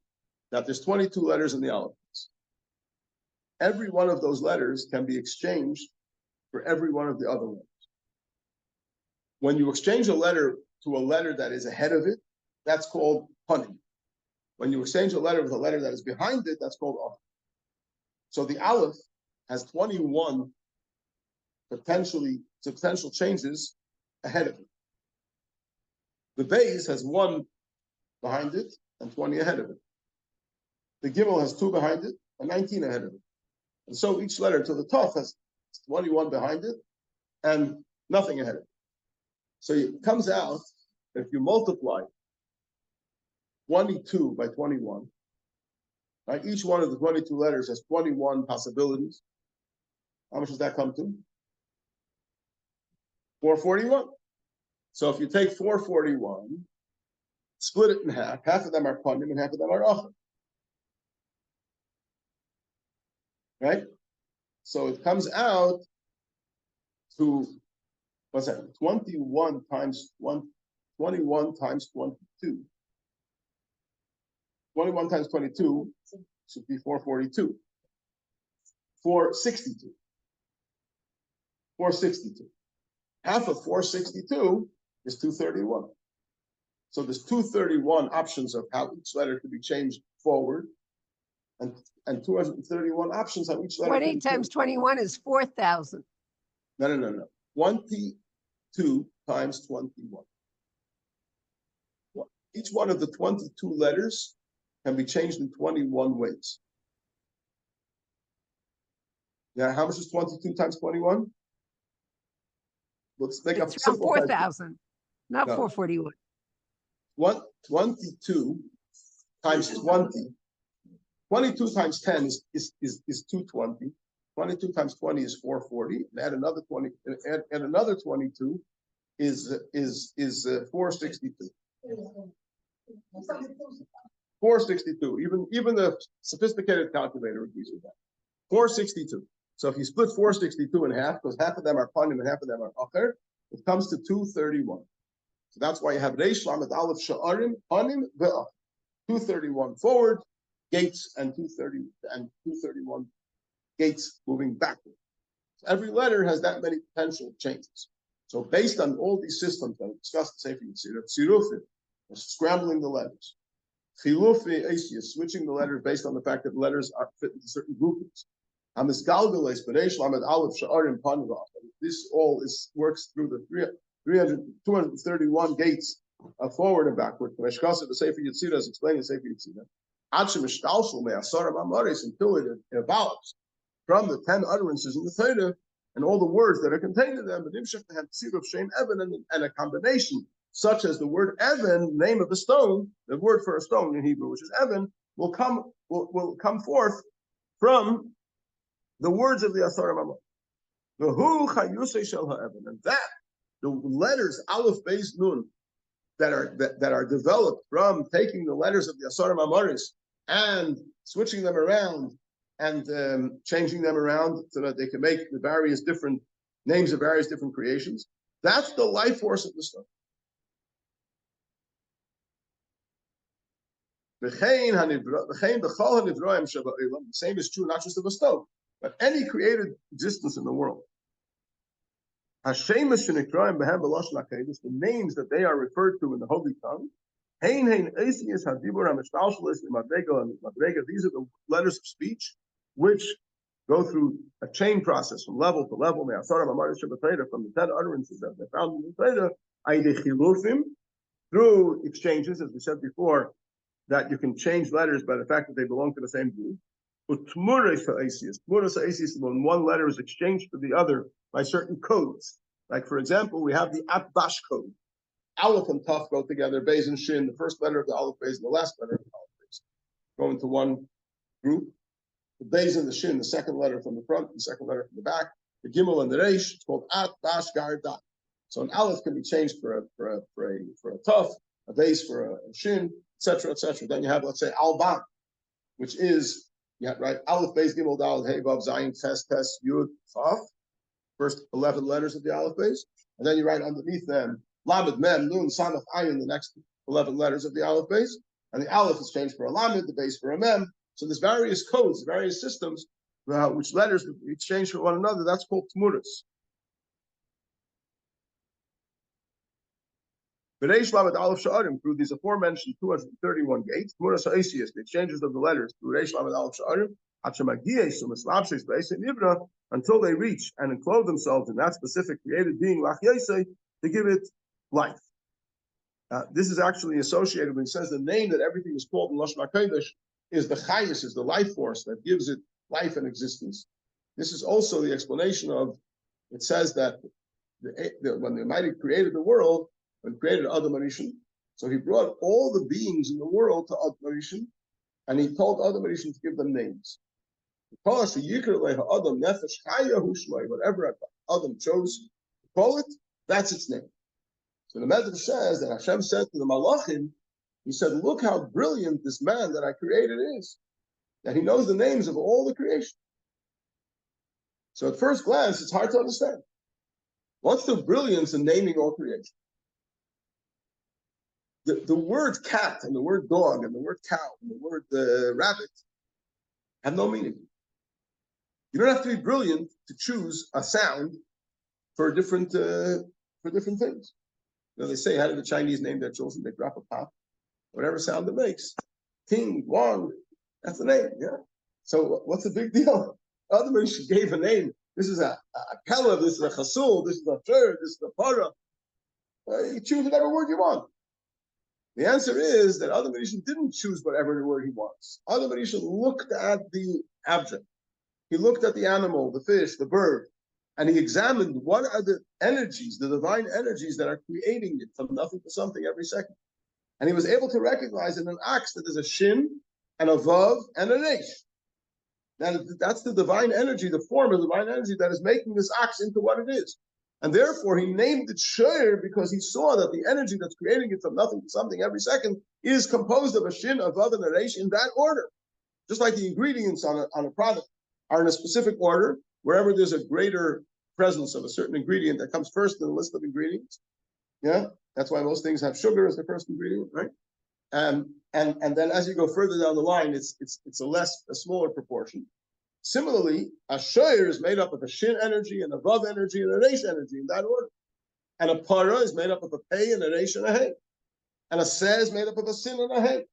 that there's 22 letters in the alphabets. Every one of those letters can be exchanged for every one of the other letters. When you exchange a letter to a letter that is ahead of it, that's called panim. When you exchange a letter with a letter that is behind it, that's called achim. So the aleph has 21 potential changes ahead of it. The beis has 1 behind it and 20 ahead of it. The gimel has 2 behind it and 19 ahead of it. And so each letter to the tov has 21 behind it and nothing ahead of it. So it comes out that if you multiply 22 by 21, right, each one of the 22 letters has 21 possibilities. How much does that come to? 441. So if you take 441, split it in half of them are panim and half of them are achim. Right? So it comes out to, what's that? 21 times 22. 21 times 22 should be 442. 462. 462. Half of 462 is 231. So there's 231 options of how each letter could be changed forward. and 231 options on each letter. 20 times 21 is 4,000. No. 22 times 21. Each one of the 22 letters can be changed in 21 ways. Now, how much is 22 times 21? Let's make It's a simple 4,000, not No. 441. 22 times 20. 22 times 10 is 220. 22 times 20 is 440. And add another 20. Add another 22 is 462. 462. Even the sophisticated calculator agrees with that. 462. So if you split 462 in half, because half of them are panim and half of them are acher, it comes to 231. So that's why you have reish lamed aleph sha'arim panim ve'acher. 231 forward gates and 231 gates moving backward. So every letter has that many potential changes. So based on all these systems that we discussed, say for tzirufim, scrambling the letters. Chilufi is switching the letters based on the fact that the letters are fit into certain groupings. This all works through the 231 gates forward and backward. The Sefer Yetzirah is explaining the Sefer Yetzirah. Until it evolves from the 10 utterances in the Torah and all the words that are contained in them, and a combination such as the word Evan, name of a stone, the word for a stone in Hebrew, which is Evan, will come forth from the words of the Asar Mamot. And that the letters Aleph, Beis, Nun that are developed from taking the letters of the Asar Mamoris and switching them around and changing them around so that they can make the various different names of various different creations. That's the life force of the stone. The same is true not just of a stone, but any created existence in the world. The names that they are referred to in the Holy Tongue, these are the letters of speech which go through a chain process from level to level. From the 10 utterances that they found in the Torah, through exchanges, as we said before, that you can change letters by the fact that they belong to the same group. Tmuras is when one letter is exchanged to the other by certain codes. Like, for example, we have the Atbash code. Aleph and Taf go together, Beis and Shin, the first letter of the Aleph Beis and the last letter of the Aleph Beis go into one group. The Beis and the Shin, the second letter from the front, the second letter from the back. The Gimel and the Reish, it's called Atbash Gardat. So an Aleph can be changed for a Taf, a Beis for a Shin, etc., etc. Then you have, let's say, Alban, which is, right, Aleph, Beis, Gimel, Dal, Hey, Vav, Zayin, Tes, Yud, Taf, first 11 letters of the Aleph Beis, and then you write underneath them Lamed, Mem, Nun, Samach, Ayin, the next 11 letters of the Aleph Beis, and the Aleph is changed for a Lamed, the Beis for a Mem. So there's various codes, various systems, which letters exchange for one another. That's called Tmuras. B'reish Lamed Aleph Sha'arim, through these aforementioned 231 gates, Tmuras Ha'esius, the exchanges of the letters through Reish Lamed Aleph Sha'arim, until they reach and enclose themselves in that specific created being, to give it life. This is actually associated when it says the name that everything is called in Lashon HaKodesh is the chayus, is the life force that gives it life and existence. This is also the explanation of, it says that when the Almighty created the world, when created Adam Arishan, so he brought all the beings in the world to Adam Arishan, and he told Adam Arishan to give them names. Whatever Adam chose to call it, that's its name. So the Medrash says that Hashem said to the Malachim, he said, look how brilliant this man that I created is, that he knows the names of all the creation. So at first glance, it's hard to understand. What's the brilliance in naming all creation? The word cat and the word dog and the word cow and the word rabbit have no meaning. You don't have to be brilliant to choose a sound for different things. You know, they say, how do the Chinese name their children? They drop a pop, whatever sound it makes. Ting, wang, That's the name, yeah. So what's the big deal? Other Moshe gave a name. This is a kelev, this is a chasul, this is a shiur, this is a para. You choose whatever word you want. The answer is that Adam Rishon didn't choose whatever word he wants. Adam Rishon looked at the object. He looked at the animal, the fish, the bird, and he examined what are the energies, the divine energies that are creating it from nothing to something every second. And he was able to recognize in an ox that there's a shin, and a vav, and a resh. That's the divine energy, the form of divine energy that is making this ox into what it is. And therefore, he named it Shiur because he saw that the energy that's creating it from nothing to something every second is composed of a shin, a vav, and a resh in that order. Just like the ingredients on a product are in a specific order, wherever there's a greater presence of a certain ingredient that comes first in the list of ingredients. Yeah, that's why most things have sugar as the first ingredient, right? And then as you go further down the line, it's a smaller proportion. Similarly, a shiur is made up of a shin energy and a vav energy and a resh energy in that order. And a para is made up of a pei and a resh and a hey. And a seh is made up of a sin and a hey.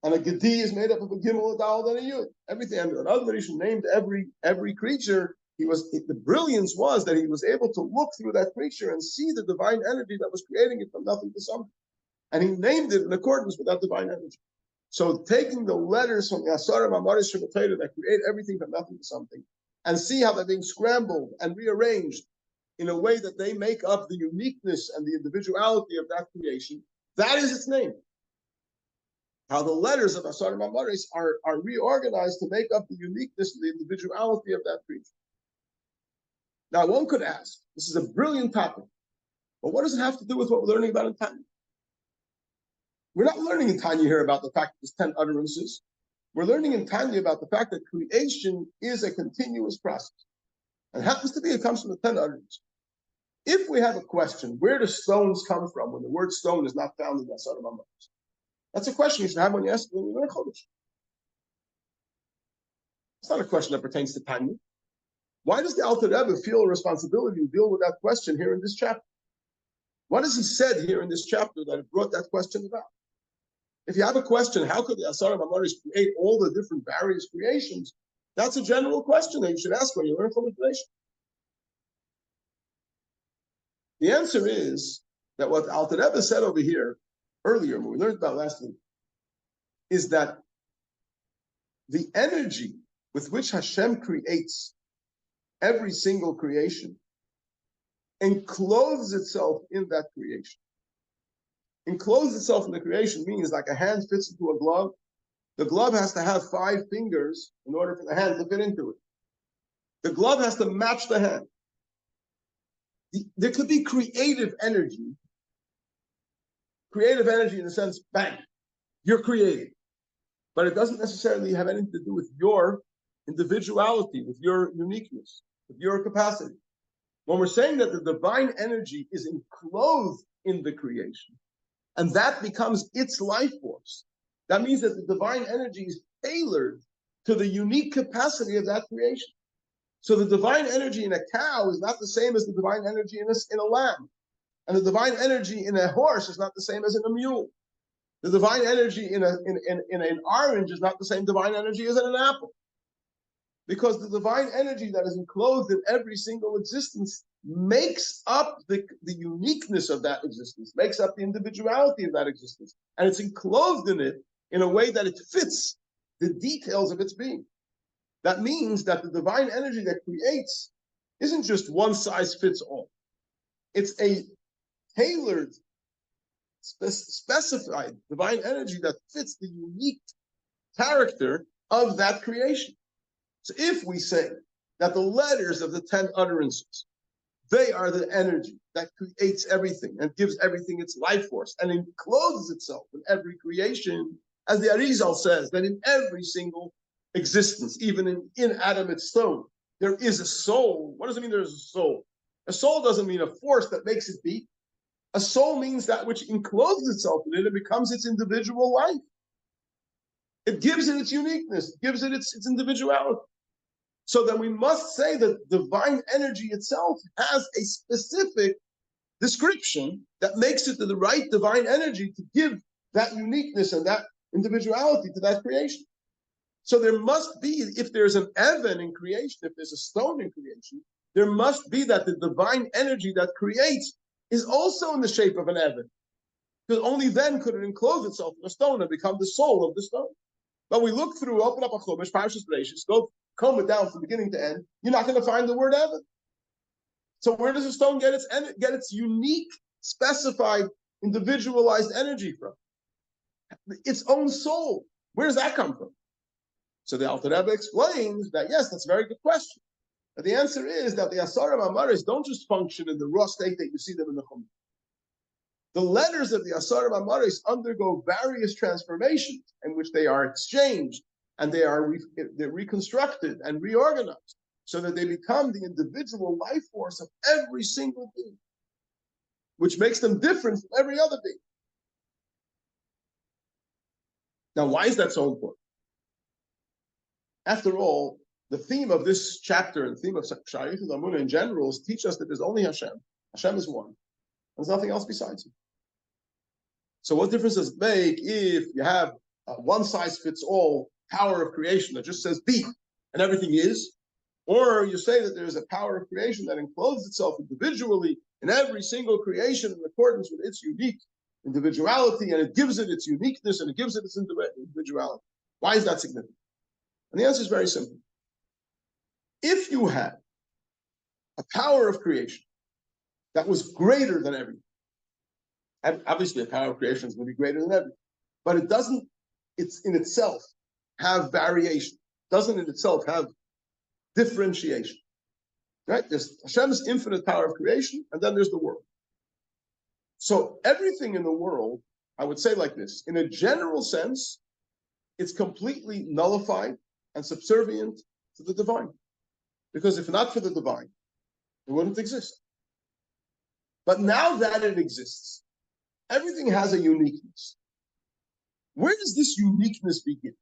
And a gedi is made up of a gimel, a dal, and a yud. Everything. And Adam Rishon named every creature. The brilliance was that he was able to look through that creature and see the divine energy that was creating it from nothing to something. And he named it in accordance with that divine energy. So taking the letters from the Asarim Amaris Shemotayda that create everything from nothing to something, and see how they're being scrambled and rearranged in a way that they make up the uniqueness and the individuality of that creation, that is its name. How the letters of Asarim Amaris are reorganized to make up the uniqueness and the individuality of that creature. Now, one could ask, this is a brilliant topic, but what does it have to do with what we're learning about in Tanya? We're not learning in Tanya here about the fact that there's 10 utterances. We're learning in Tanya about the fact that creation is a continuous process. And it happens to be, it comes from the 10 utterances. If we have a question, where do stones come from when the word stone is not found in the Asarim Amaris? That's a question you should have when you ask when you learn Chodesh. It's not a question that pertains to Tanya. Why does the Alter Rebbe feel a responsibility to deal with that question here in this chapter? What has he said here in this chapter that brought that question about? If you have a question, how could the Asarim Amaris create all the different various creations? That's a general question that you should ask when you learn from creation. The answer is that what Alter Rebbe said over here earlier, when we learned about last week, is that the energy with which Hashem creates every single creation encloses itself in that creation. Enclose itself in the creation means like a hand fits into a glove. The glove has to have 5 fingers in order for the hand to fit into it. The glove has to match the hand. There could be creative energy in the sense, bang, you're creating. But it doesn't necessarily have anything to do with your individuality, with your uniqueness, with your capacity. When we're saying that the divine energy is enclosed in the creation, and that becomes its life force, that means that the divine energy is tailored to the unique capacity of that creation. So the divine energy in a cow is not the same as the divine energy in a lamb. And the divine energy in a horse is not the same as in a mule. The divine energy in an orange is not the same divine energy as in an apple. Because the divine energy that is enclosed in every single existence makes up the uniqueness of that existence, makes up the individuality of that existence. And it's enclosed in it in a way that it fits the details of its being. That means that the divine energy that creates isn't just one size fits all. It's a tailored, specified divine energy that fits the unique character of that creation. So if we say that the letters of the 10 utterances, they are the energy that creates everything and gives everything its life force and encloses itself in every creation, as the Arizal says, that in every single existence, even in inanimate stone, there is a soul. What does it mean there is a soul? A soul doesn't mean a force that makes it beat. A soul means that which encloses itself in it and becomes its individual life. It gives it its uniqueness, it gives it its individuality. So then we must say that divine energy itself has a specific description that makes it the right divine energy to give that uniqueness and that individuality to that creation. So there must be, if there's an Evan in creation, if there's a stone in creation, there must be that the divine energy that creates is also in the shape of an Evan. Because only then could it enclose itself in a stone and become the soul of the stone. But we look through, open up a Chumash, Parshas, go comb it down from beginning to end, you're not going to find the word Evan. So where does a stone get its unique, specified, individualized energy from? Its own soul. Where does that come from? So the Alter Rebbe explains that, yes, that's a very good question. But the answer is that the Asarim Amaris don't just function in the raw state that you see them in the Chumash. The letters of the Asarim Amaris undergo various transformations in which they are exchanged and they're reconstructed and reorganized so that they become the individual life force of every single being, which makes them different from every other being. Now, why is that so important? After all, the theme of this chapter and theme of Shayachut Amunah in general is teach us that there's only Hashem. Hashem is one. There's nothing else besides him. So what difference does it make if you have a one-size-fits-all power of creation that just says be, and everything is, or you say that there's a power of creation that encloses itself individually in every single creation in accordance with its unique individuality, and it gives it its uniqueness, and it gives it its individuality. Why is that significant? And the answer is very simple. If you have a power of creation that was greater than everything, and obviously a power of creation is going to be greater than everything, but it doesn't, it's in itself have variation, doesn't in itself have differentiation, right? There's Hashem's infinite power of creation, and then there's the world. So everything in the world, I would say like this, in a general sense, it's completely nullified and subservient to the divine. Because if not for the divine, it wouldn't exist. But now that it exists, everything has a uniqueness. Where does this uniqueness begin?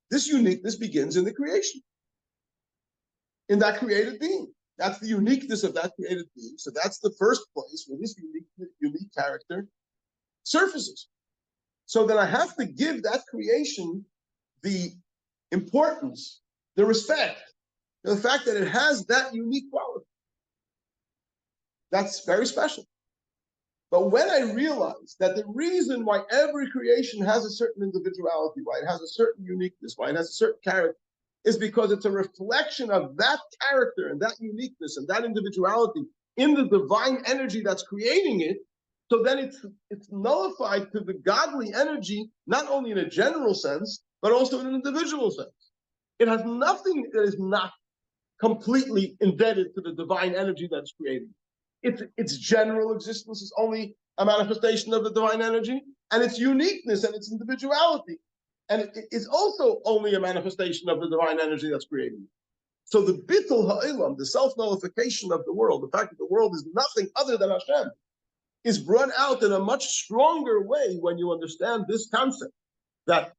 This uniqueness begins in the creation, in that created being. That's the uniqueness of that created being. So that's the first place where this unique character surfaces. So then I have to give that creation the importance, the respect, the fact that it has that unique quality. That's very special. But when I realize that the reason why every creation has a certain individuality, why it has a certain uniqueness, why it has a certain character, is because it's a reflection of that character and that uniqueness and that individuality in the divine energy that's creating it, so then it's nullified to the godly energy, not only in a general sense, but also in an individual sense. It has nothing that is not completely indebted to the divine energy that's creating. Its general existence is only a manifestation of the divine energy, and its uniqueness and its individuality. And it is also only a manifestation of the divine energy that's creating it. So the bittul ha'ilam, the self-nullification of the world, the fact that the world is nothing other than Hashem, is brought out in a much stronger way when you understand this concept, that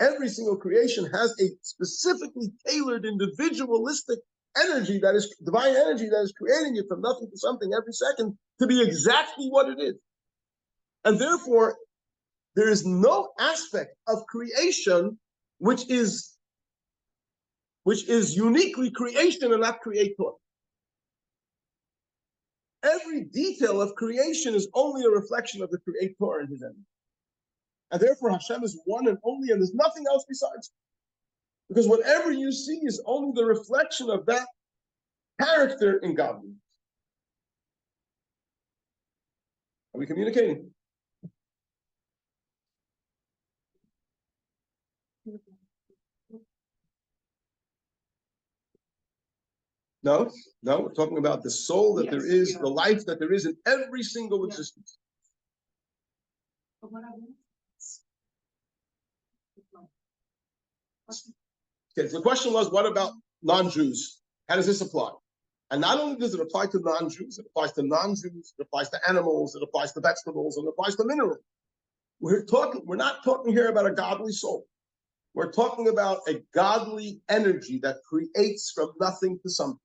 every single creation has a specifically tailored, individualistic energy, that is divine energy, that is creating it from nothing to something every second to be exactly what it is. And therefore, there is no aspect of creation which is uniquely creation and not creator. Every detail of creation is only a reflection of the creator and his energy. And therefore Hashem is one and only, and there's nothing else besides. Because whatever you see is only the reflection of that character in godliness. Are we communicating? No, we're talking about the soul that there is, the life that there is in every single existence. Okay, so the question was, what about non-Jews? How does this apply? And not only does it apply to non-Jews, it applies to non-Jews, it applies to animals, it applies to vegetables, and it applies to minerals. We're not talking here about a godly soul. We're talking about a godly energy that creates from nothing to something.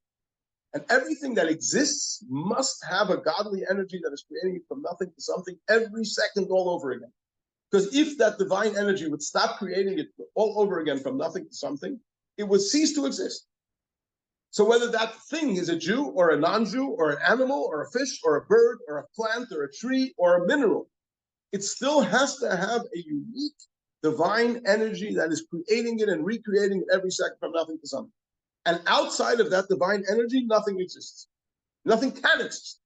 And everything that exists must have a godly energy that is creating it from nothing to something every second all over again. Because if that divine energy would stop creating it all over again from nothing to something, it would cease to exist. So whether that thing is a Jew or a non-Jew or an animal or a fish or a bird or a plant or a tree or a mineral, it still has to have a unique divine energy that is creating it and recreating it every second from nothing to something. And outside of that divine energy, nothing exists. Nothing can exist.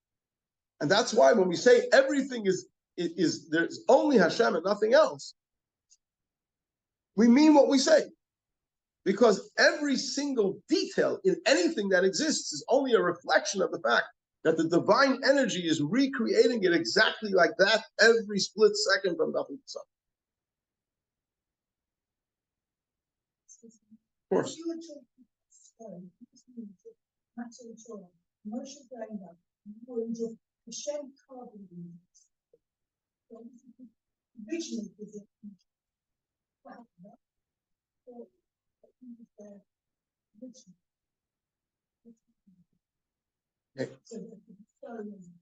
And that's why when we say everything is there's only Hashem and nothing else, we mean what we say. Because every single detail in anything that exists is only a reflection of the fact that the divine energy is recreating it exactly like that every split second from nothing to something. Of course. Okay.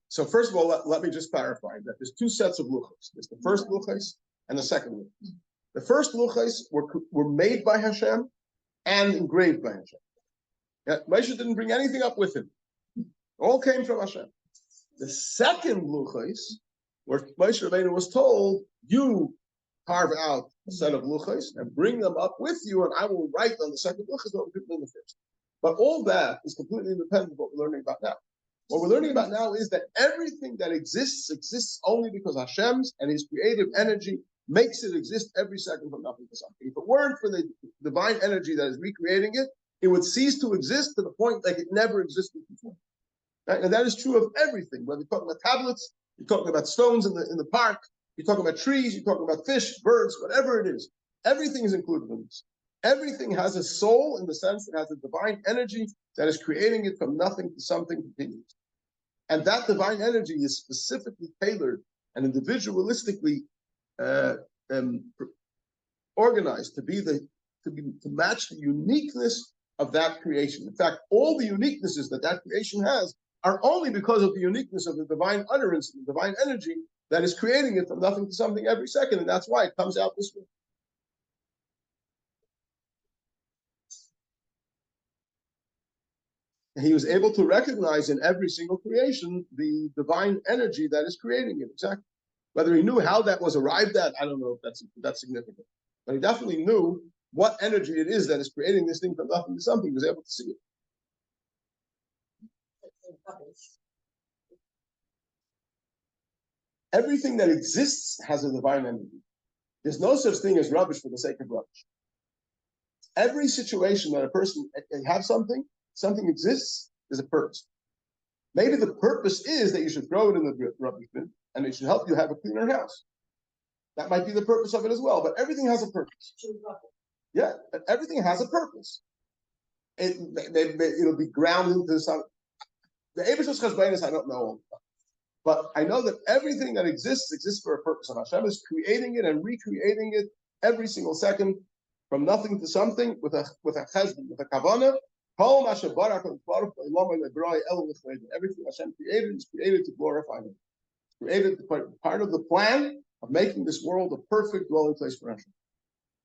So first of all, let me just clarify that there's two sets of luchos. There's the first luchos and the second luchos. The first luchos were made by Hashem and engraved by Hashem. Yeah, Moshe didn't bring anything up with him. It all came from Hashem. The second luchos, where Moshe Rabbeinu was told, you carve out a set of luchos and bring them up with you, and I will write on the second luchos what we did in the first. But all that is completely independent of what we're learning about now. What we're learning about now is that everything that exists only because Hashem's and His creative energy makes it exist every second from nothing to something. If it weren't for the divine energy that is recreating it, it would cease to exist to the point like it never existed before. Right? And that is true of everything. Whether you're talking about tablets, you're talking about stones in the park, you're talking about trees, you're talking about fish, birds, whatever it is. Everything is included in this. Everything has a soul in the sense that it has a divine energy that is creating it from nothing to something continuous. And that divine energy is specifically tailored and individualistically organized to match the uniqueness of that creation. In fact, all the uniquenesses that creation has are only because of the uniqueness of the divine utterance, the divine energy that is creating it from nothing to something every second, and that's why it comes out this way. And he was able to recognize in every single creation the divine energy that is creating it, exactly. Whether he knew how that was arrived at, I don't know if that's significant. But he definitely knew what energy it is that is creating this thing from nothing to something. He was able to see it. Everything that exists has a divine energy. There's no such thing as rubbish for the sake of rubbish. Every situation that a person has something exists, there's a purpose. Maybe the purpose is that you should throw it in the rubbish bin and it should help you have a cleaner house. That might be the purpose of it as well, but everything has a purpose. Yeah, everything has a purpose. It'll be ground into some. The Eibusher's Cheshbonos I don't know, but I know that everything that exists for a purpose, and Hashem is creating it and recreating it every single second from nothing to something with a cheshbon, with a kavanah. Everything Hashem created is created to glorify Him. It's created part of the plan of making this world a perfect dwelling place for Hashem.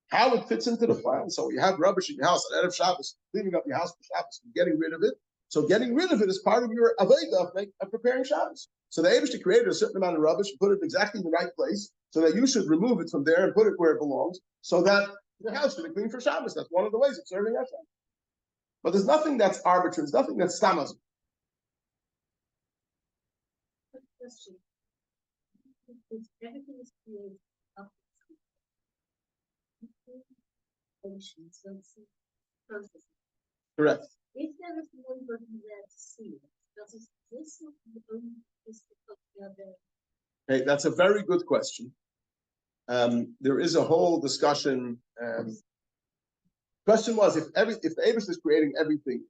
How it fits into the plan. So you have rubbish in your house at Erev Shabbos, cleaning up your house for Shabbos, and getting rid of it. So getting rid of it is part of your avodah of preparing Shabbos. So the Eibusher created a certain amount of rubbish and put it exactly in the right place, so that you should remove it from there and put it where it belongs, so that your house should be clean for Shabbos. That's one of the ways of serving Hashem. But there's nothing that's arbitrary. There's nothing that's stamaz. Everything is created up Correct. If there is nobody there to see it, does it exist or only exist because we are there? Okay, that's a very good question. There is a whole discussion. Question was, if the Eibusher is creating everything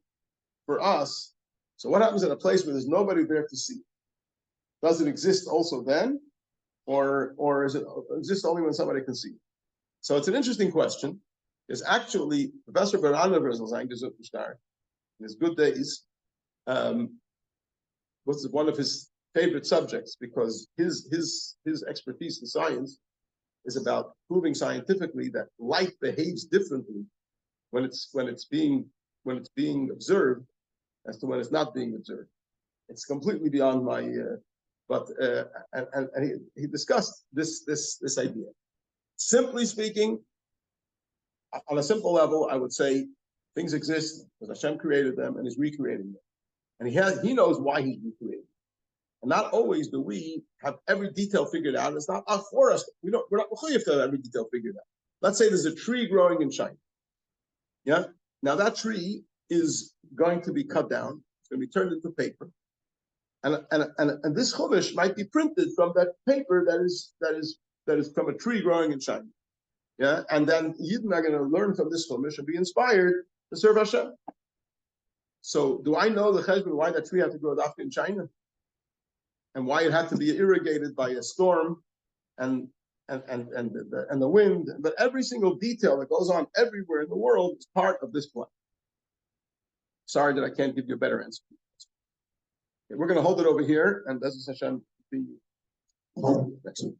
for us, so what happens in a place where there's nobody there to see? Does it exist also then, or is it exist only when somebody can see? So it's an interesting question. There's actually Professor Beraner in his good days was one of his favorite subjects because his expertise in science is about proving scientifically that life behaves differently when it's being observed as to when it's not being observed. It's completely beyond my. And he discussed this idea. Simply speaking, on a simple level, I would say things exist because Hashem created them and is recreating them, and he knows why he's recreating. And not always do we have every detail figured out. It's not for us. We're not mechuyev to have every detail figured out. Let's say there's a tree growing in China. Yeah. Now that tree is going to be cut down. It's going to be turned into paper, and this chumash might be printed from that paper that is from a tree growing in China. Yeah. And then Yidden are going to learn from this chumash and be inspired to serve Hashem. So do I know the cheshbon why that tree had to grow in China? And why it had to be irrigated by a storm and the wind, but every single detail that goes on everywhere in the world is part of this plan. Sorry that I can't give you a better answer. Okay, we're going to hold it over here, and this is Hashem. Next week.